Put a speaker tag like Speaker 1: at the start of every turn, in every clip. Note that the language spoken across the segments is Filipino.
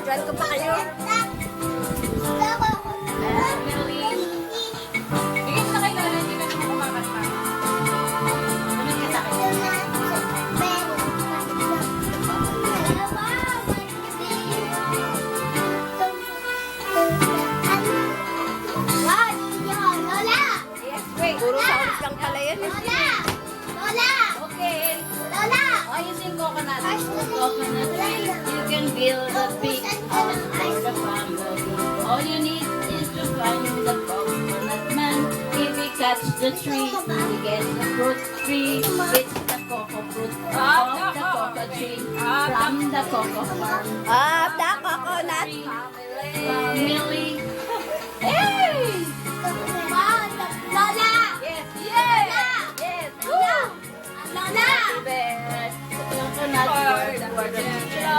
Speaker 1: Tuturuan ko pa kayo.
Speaker 2: Bigyan na kay Lola, hindi ka naman kumakanta. Sunod ka sa akin.
Speaker 1: Yes, wait. Puro sounds lang pala yan.
Speaker 2: Okay. Oh, you sing coconut. Coconut tree. You can build a big house for the family. All you need is to find the coconut man. If he catch the tree, he gets the fruit tree. It's the cocoa fruit of the cocoa tree. From the cocoa farm.
Speaker 1: The coconut.
Speaker 2: Family. Hey! Yes! Yes! Yes! Woo! Best coconut for the teacher.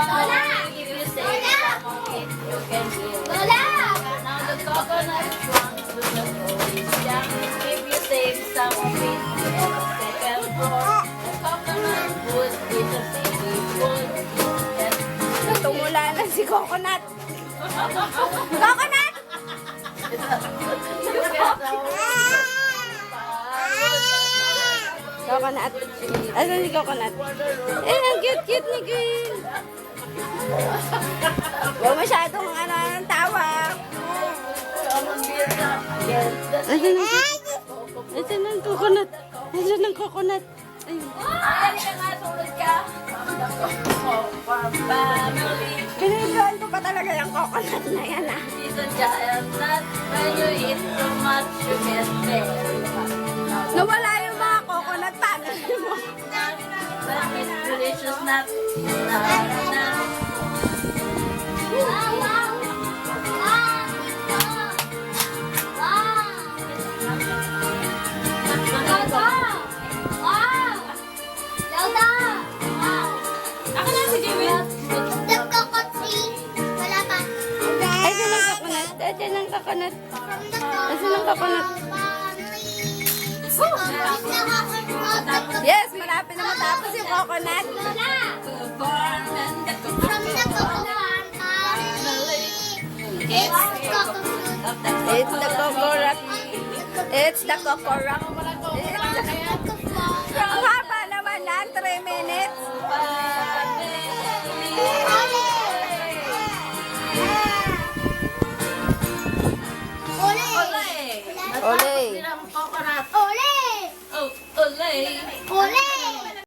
Speaker 2: If you say some of it, you can build. Now the coconut trunk to the police jam. If you save some of it, you have a second floor. The coconut wood is a baby wood. Yes.
Speaker 1: Tumula na si Coconut. Coconut!
Speaker 2: You get
Speaker 1: Coconut. Ano ni Coconut? Ang cute-cute ni Queen. Huwag masyadong ng tawa. Ayan ang Coconut. Ayan ang Coconut. Ayun.
Speaker 2: Ay, ka nga, sulod ka. Family.
Speaker 1: Pinilihan ko pa talaga yung Coconut na yan
Speaker 2: It's a giant nut. When you eat too much, you get very fat.
Speaker 1: Nawala yung mga Coconut family mo.
Speaker 2: But it's delicious nut. Nut. Ako na si Jewel.
Speaker 1: Ayan ang Coconut. Ayan ang Coconut. Ayan ang Coconut. Yes, malapit na matapos yung Coconut. It's the Coconut. It's the Coconut. Ang haba naman lang, 3 minutes. Olay.
Speaker 2: Olay. Oh, olay.